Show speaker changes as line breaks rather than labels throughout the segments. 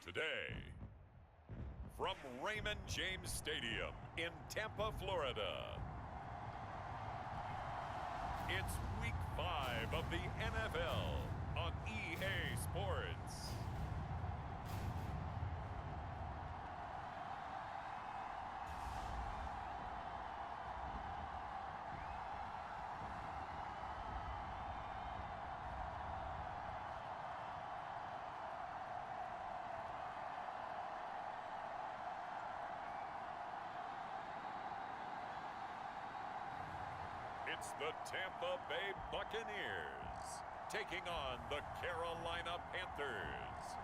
Today, from Raymond James Stadium in Tampa, Florida, it's Week 5 of the NFL on EA Sports. It's the Tampa Bay Buccaneers taking on the Carolina Panthers.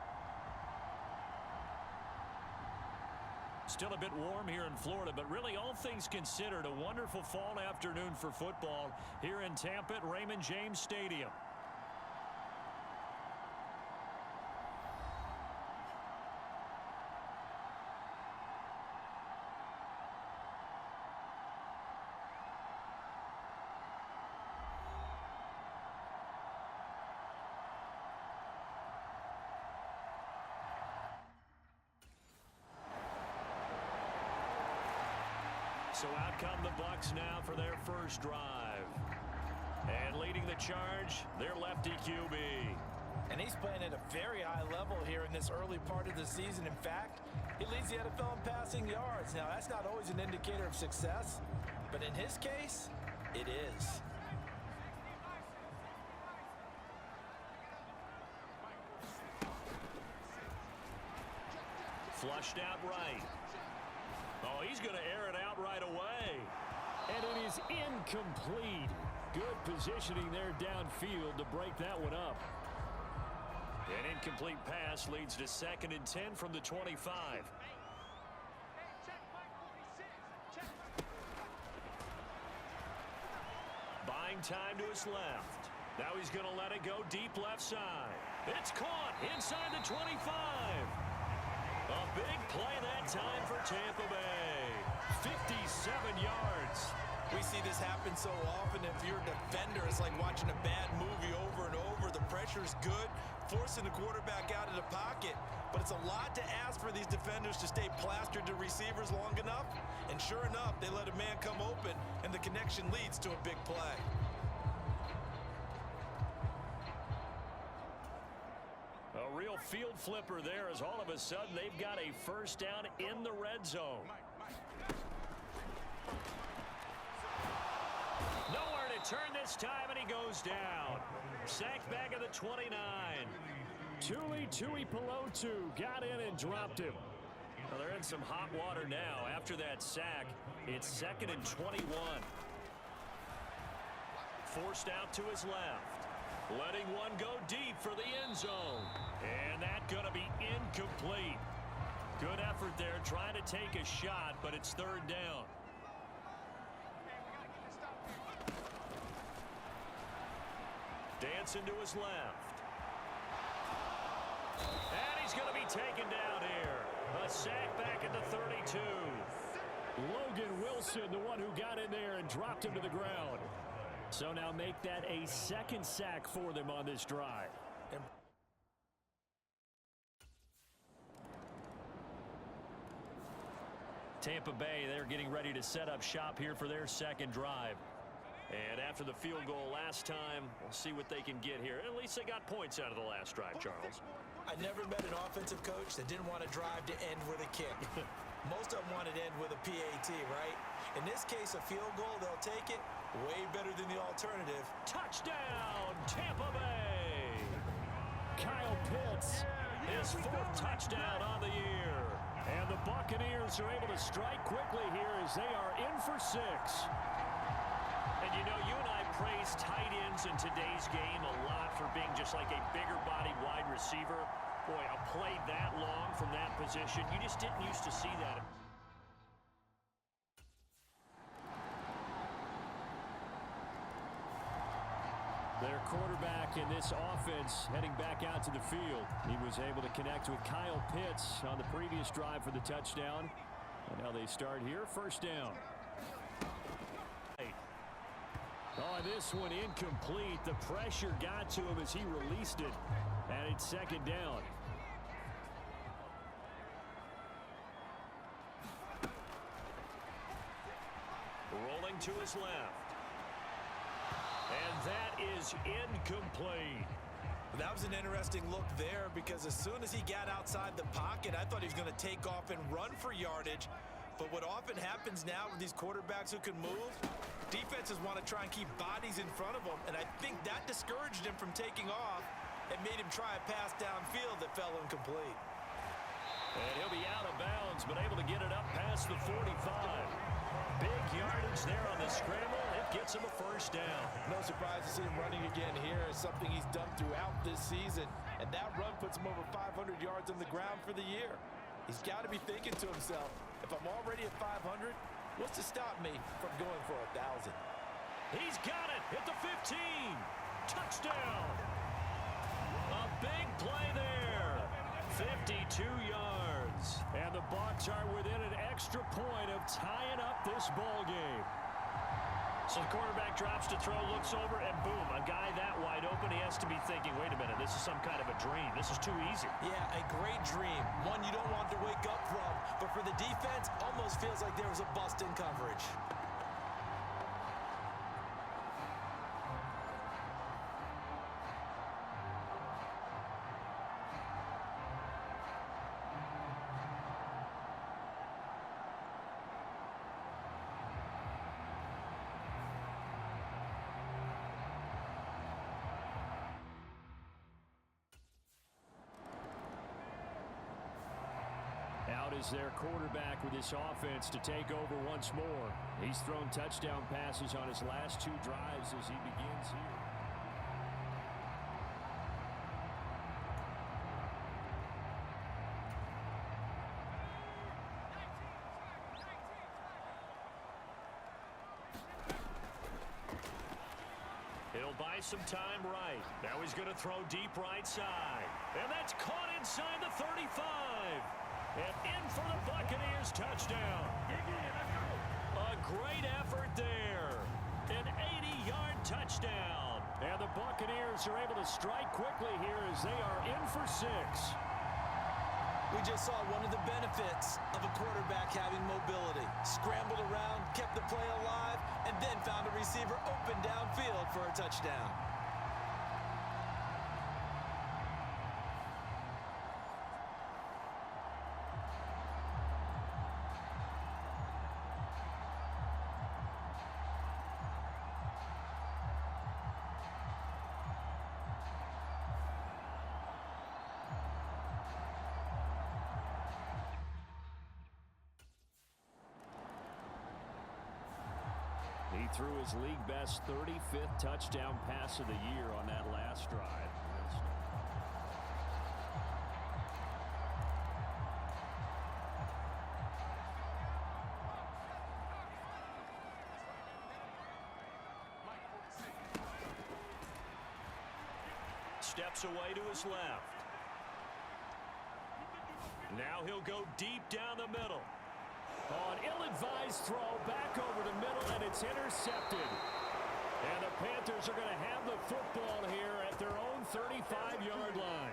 Still a bit warm here in Florida, but really all things considered, a wonderful fall afternoon for football here in Tampa at Raymond James Stadium. So out come the Bucs now for their first drive. And leading the charge, their lefty QB.
And he's playing at a very high level here in this early part of the season. In fact, he leads the NFL in passing yards. Now, that's not always an indicator of success, but in his case, it is.
Flushed out right. Oh, he's going to air it out right away.
And it is incomplete. Good positioning there downfield to break that one up.
An incomplete pass leads to 2nd and 10 from the 25. Buying time to his left. Now he's going to let it go deep left side. It's caught inside the 25. A big play that time for Tampa Bay. 57 yards.
We see this happen so often. If you're a defender, it's like watching a bad movie over and over. The pressure's good, forcing the quarterback out of the pocket. But it's a lot to ask for these defenders to stay plastered to receivers long enough. And sure enough, they let a man come open, and the connection leads to a big play.
A real field flipper there as all of a sudden they've got a first down in the red zone. Nowhere to turn this time, and he goes down. Sacked back at the 29.
Tui Pelotu got in and dropped him.
Well, they're in some hot water now. After that sack, it's 2nd and 21. Forced out to his left. Letting one go deep for the end zone. And that's going to be incomplete. Good effort there trying to take a shot, but it's 3rd down. Dancing to his left. And he's going to be taken down here. A sack back at the 32.
Logan Wilson, the one who got in there and dropped him to the ground. So now make that a 2nd sack for them on this drive.
Tampa Bay, they're getting ready to set up shop here for their 2nd drive. And after the field goal last time, we'll see what they can get here. At least they got points out of the last drive, Charles.
I never met an offensive coach that didn't want to drive to end with a kick. Most of them want it to end with a PAT, right? In this case, a field goal, they'll take it. Way better than the alternative.
Touchdown, Tampa Bay!
Kyle Pitts.
His 4th touchdown on the year.
And the Buccaneers are able to strike quickly here as they are in for 6.
And you know, you and I praise tight ends in today's game a lot for being just like a bigger body wide receiver. Boy, a play that long from that position, you just didn't used to see that.
Their quarterback in this offense heading back out to the field. He was able to connect with Kyle Pitts on the previous drive for the touchdown. And now they start here, 1st down. Oh, this one incomplete. The pressure got to him as he released it. And it's 2nd down.
throwing to his left. And that is incomplete.
That was an interesting look there because as soon as he got outside the pocket, I thought he was going to take off and run for yardage. But what often happens now with these quarterbacks who can move, defenses want to try and keep bodies in front of them, and I think that discouraged him from taking off and made him try a pass downfield that fell incomplete.
And he'll be out of bounds, but able to get it up past the 45. Big yardage there on the scramble. It gets him a first down.
No surprise to see him running again here. It's something he's done throughout this season, and that run puts him over 500 yards on the ground for the year. He's got to be thinking to himself, if I'm already at 500, what's to stop me from going for 1,000?
He's got it at the 15. Touchdown. A big play there. 52 yards. And the Bucs are within an extra point of tying up this ball game. So the quarterback drops to throw, looks over, and boom, a guy that wide open. He has to be thinking, wait a minute, this is some kind of a dream. This is too easy.
Yeah, a great dream. One you don't want to wake up from. But for the defense, almost feels like there was a bust in coverage.
Out is their quarterback with this offense to take over once more. He's thrown touchdown passes on his last 2 drives as he begins here.
He'll buy some time right. Now he's going to throw deep right side. And that's caught inside the 35. And in for the Buccaneers touchdown. A great effort there. An 80-yard touchdown. And the Buccaneers are able to strike quickly here as they are in for 6.
We just saw one of the benefits of a quarterback having mobility. Scrambled around, kept the play alive, and then found a receiver open downfield for a touchdown.
He threw his league-best 35th touchdown pass of the year on that last drive.
Steps away to his left. Now he'll go deep down the middle. On ill-advised throw, back over the middle, and it's intercepted. And the Panthers are going to have the football here at their own 35-yard line.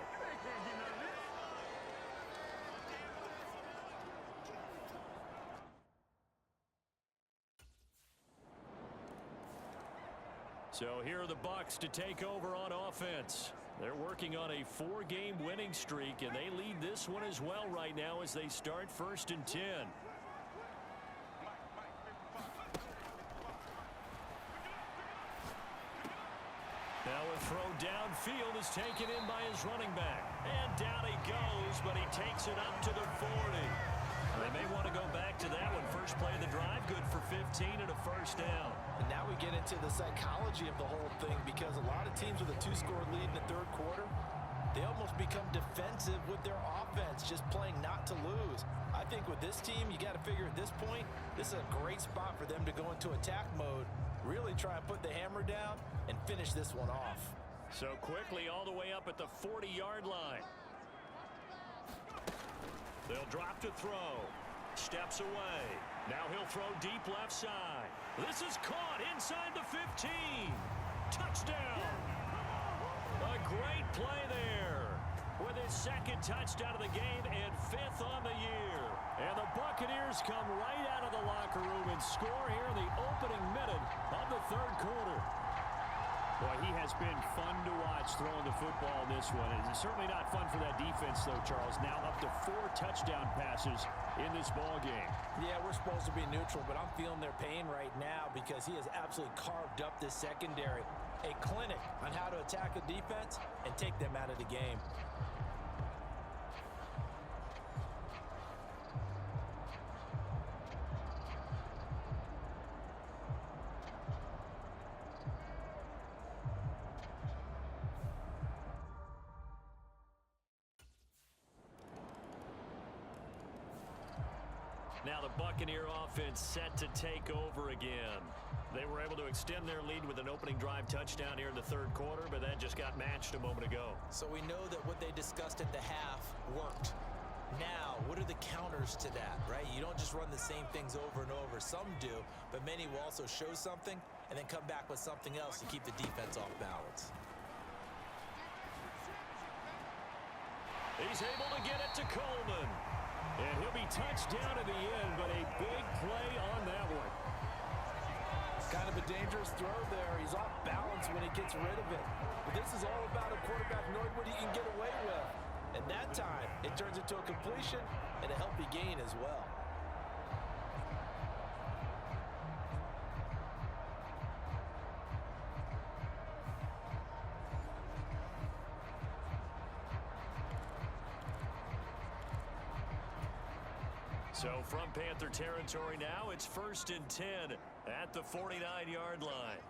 So here are the Bucs to take over on offense. They're working on a 4-game winning streak, and they lead this one as well right now as they start 1st and 10. Now a throw downfield is taken in by his running back. And down he goes, but he takes it up to the 40. They may want to go back to that one. First play of the drive, good for 15 and a first down.
And now we get into the psychology of the whole thing because a lot of teams with a 2-score lead in the 3rd quarter, they almost become defensive with their offense, just playing not to lose. I think with this team, you got to figure at this point, this is a great spot for them to go into attack mode, really try and put the hammer down and finish this one off.
So quickly all the way up at the 40-yard line. They'll drop to throw. Steps away. Now he'll throw deep left side. This is caught inside the 15. Touchdown. A great play there with his 2nd touchdown of the game and 5th on the year. And the Buccaneers come right out of the locker
locker room and score here in the opening minute of the third quarter. Boy, he has been fun to watch throwing the football in this one. It's certainly not fun for that defense, though, Charles. Now up to 4 touchdown passes in this ball game.
Yeah, we're supposed to be neutral, but I'm feeling their pain right now because he has absolutely carved up this secondary. A clinic on how to attack a defense and take them out of the game.
Now the Buccaneer offense set to take over again. They were able to extend their lead with an opening drive touchdown here in the third quarter, but that just got matched a moment ago.
So we know that what they discussed at the half worked. Now, what are the counters to that, right? You don't just run the same things over and over. Some do, but many will also show something and then come back with something else to keep the defense off balance.
He's able to get it to Coleman. And he'll be touched down in the end, but a big play on that one.
Kind of a dangerous throw there. He's off balance when he gets rid of it. But this is all about a quarterback knowing what he can get away with. And that time, it turns into a completion and a healthy gain as well.
So from Panther territory now, it's 1st and 10 at the 49-yard line.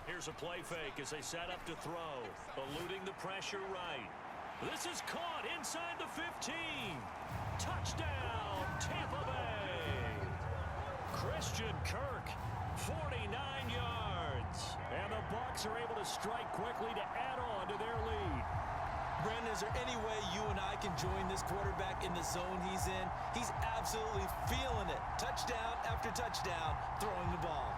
Here's a play fake as they set up to throw, eluding the pressure right. This is caught inside the 15. Touchdown, Tampa Bay. Christian Kirk, 49 yards. And the Bucs are able to strike quickly to add on to their lead.
Brandon, is there any way you and I can join this quarterback in the zone he's in? He's absolutely feeling it. Touchdown after touchdown, throwing the ball.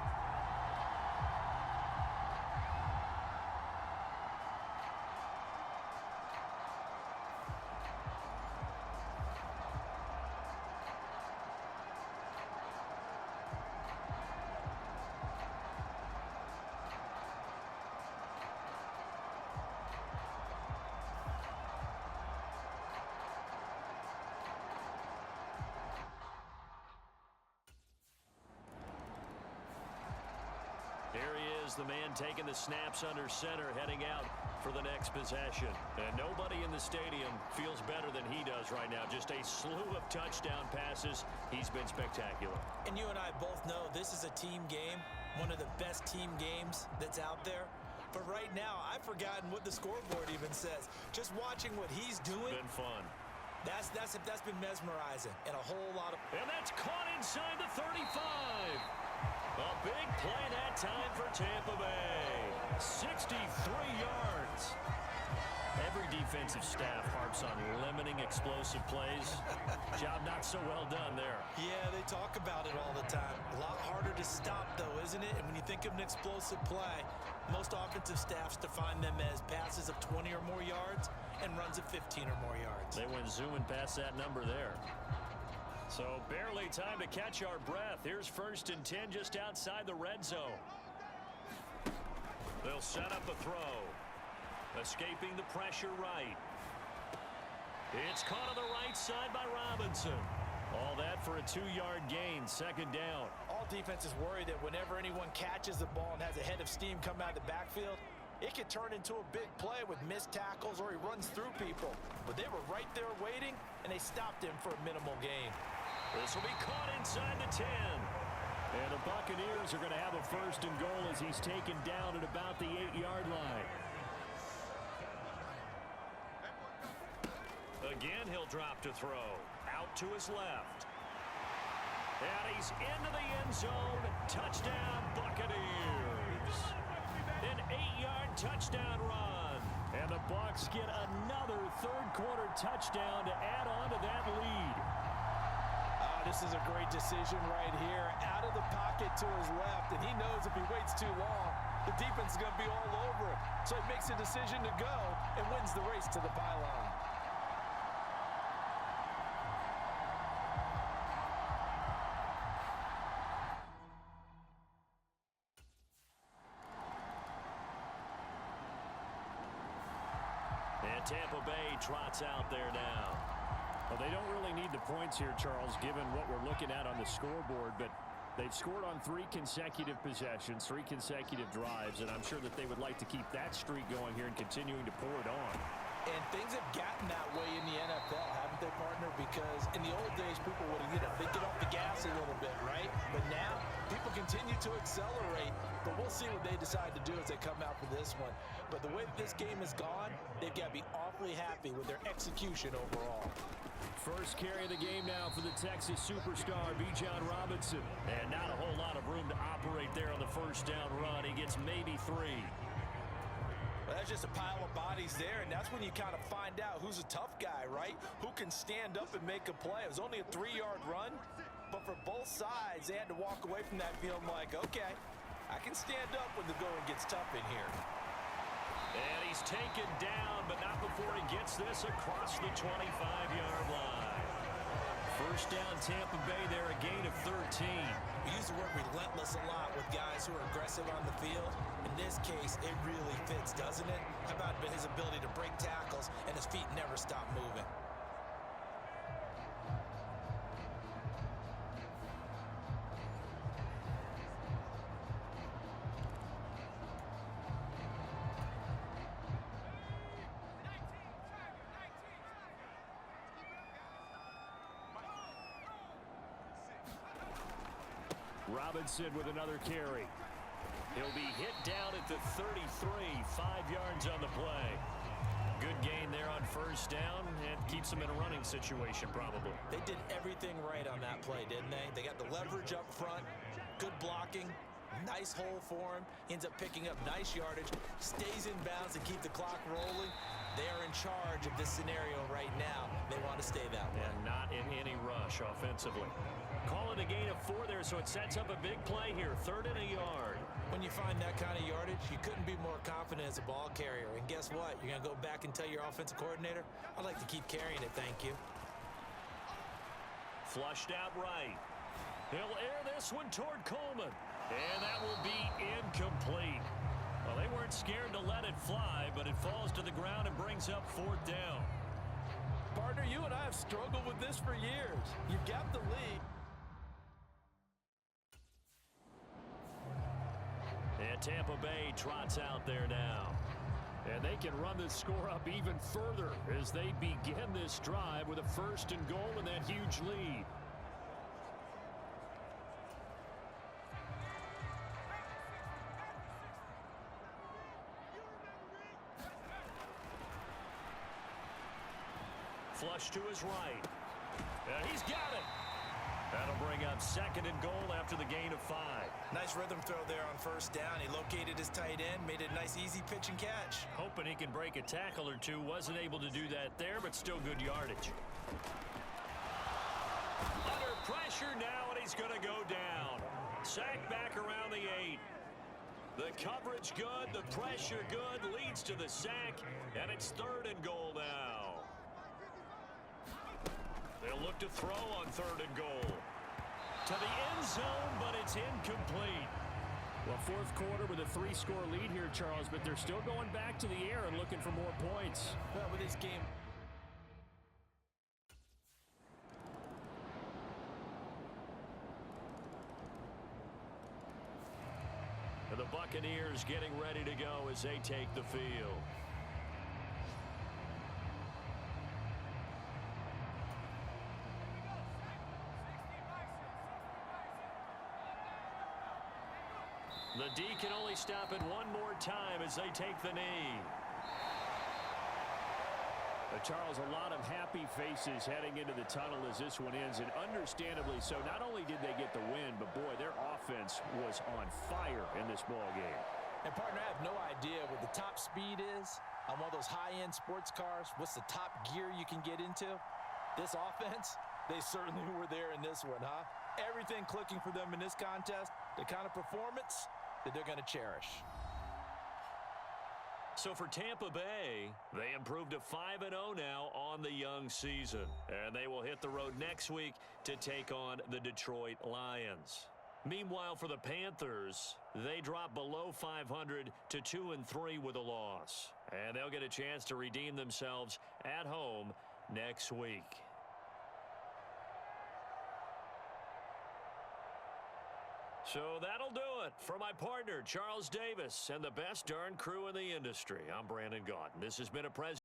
Here he is, the man taking the snaps under center, heading out for the next possession. And nobody in the stadium feels better than he does right now. Just a slew of touchdown passes. He's been spectacular.
And you and I both know this is a team game, one of the best team games that's out there. But right now, I've forgotten what the scoreboard even says. Just watching what he's doing.
Been fun.
That's been mesmerizing and a whole lot of...
And that's caught inside the 35. A big play that time for Tampa Bay. 63 yards. Every defensive staff harps on limiting explosive plays. Job not so well done there.
Yeah, they talk about it all the time. A lot harder to stop, though, isn't it? And when you think of an explosive play, most offensive staffs define them as passes of 20 or more yards and runs of 15 or more yards.
They went zooming past that number there. So barely time to catch our breath. Here's 1st and 10 just outside the red zone. They'll set up a throw. Escaping the pressure right. It's caught on the right side by Robinson. All that for a 2-yard gain, 2nd down.
All defenses worry that whenever anyone catches the ball and has a head of steam come out of the backfield, it could turn into a big play with missed tackles or he runs through people. But they were right there waiting, and they stopped him for a minimal gain.
This will be caught inside the 10.
And the Buccaneers are going to have a 1st and goal as he's taken down at about the 8-yard line.
Again, he'll drop to throw. Out to his left. And he's into the end zone. Touchdown, Buccaneers. An 8-yard touchdown run.
And the Bucs get another third-quarter touchdown to add on to that lead.
This is a great decision right here. Out of the pocket to his left, and he knows if he waits too long, the defense is going to be all over him. So he makes a decision to go and wins the race to the pylon.
And Tampa Bay trots out there now.
Well, they don't really need the points here, Charles, given what we're looking at on the scoreboard, but they've scored on 3 consecutive possessions, 3 consecutive drives, and I'm sure that they would like to keep that streak going here and continuing to pour it on.
And things have gotten that way in the NFL, haven't they, partner? Because in the old days, people would have, they'd get off the gas a little bit, right? But now, people continue to accelerate. But we'll see what they decide to do as they come out for this one. But the way that this game has gone, they've got to be awfully happy with their execution overall.
First carry of the game now for the Texas superstar, Bijan Robinson.
And not a whole lot of room to operate there on the first down run. He gets maybe 3.
Well, that's just a pile of bodies there, and that's when you kind of find out who's a tough guy, right? Who can stand up and make a play. It was only a 3-yard run, but for both sides, they had to walk away from that feeling like, okay, I can stand up when the going gets tough in here.
And he's taken down, but not before he gets this across the 25-yard line. First down, Tampa Bay there, a gain of 13.
We use the word relentless a lot with guys who are aggressive on the field. In this case, it really fits, doesn't it? How about his ability to break tackles and his feet never stop moving?
Robinson with another carry.
He'll be hit down at the 33, 5 yards on the play. Good gain there on first down, and keeps him in a running situation probably.
They did everything right on that play, didn't they? They got the leverage up front, good blocking, nice hole for him, ends up picking up nice yardage, stays in bounds to keep the clock rolling. They are in charge of this scenario right now. They want to stay that way.
And not in any rush offensively. Call it a gain of 4 there, so it sets up a big play here. 3rd and a yard.
When you find that kind of yardage, you couldn't be more confident as a ball carrier. And guess what? You're going to go back and tell your offensive coordinator, I'd like to keep carrying it, thank you.
Flushed out right. He'll air this one toward Coleman. And that will be incomplete. Well, they weren't scared to let it fly, but it falls to the ground and brings up 4th down.
Partner, you and I have struggled with this for years. You've got the lead.
And Tampa Bay trots out there now.
And they can run this score up even further as they begin this drive with a 1st and goal and that huge lead.
Flush to his right. And he's got it. That'll bring up 2nd and goal after the gain of 5.
Nice rhythm throw there on first down. He located his tight end, made it a nice easy pitch and catch.
Hoping he can break a tackle or two. Wasn't able to do that there, but still good yardage. Under pressure now, and he's going to go down. Sack back around the 8. The coverage good, the pressure good, leads to the sack, and it's 3rd and goal now. They'll look to throw on 3rd and goal. To the end zone, but it's incomplete.
Well, 4th quarter with a 3-score lead here, Charles, but they're still going back to the air and looking for more points.
Well, with this game,
and the Buccaneers getting ready to go as they take the field. The D can only stop it one more time as they take the knee.
Charles, a lot of happy faces heading into the tunnel as this one ends, and understandably so. Not only did they get the win, but boy, their offense was on fire in this ball game.
and partner, I have no idea what the top speed is on one of those high-end sports cars. What's the top gear you can get into? This offense, they certainly were there in this one, huh? Everything clicking for them in this contest, the kind of performance that they're going to cherish.
So for Tampa Bay, they improved to 5-0 now on the young season. And they will hit the road next week to take on the Detroit Lions. Meanwhile, for the Panthers, they drop below 500 to 2-3 with a loss. And they'll get a chance to redeem themselves at home next week. So that'll do it for my partner, Charles Davis, and the best darn crew in the industry. I'm Brandon Gaudin. This has been a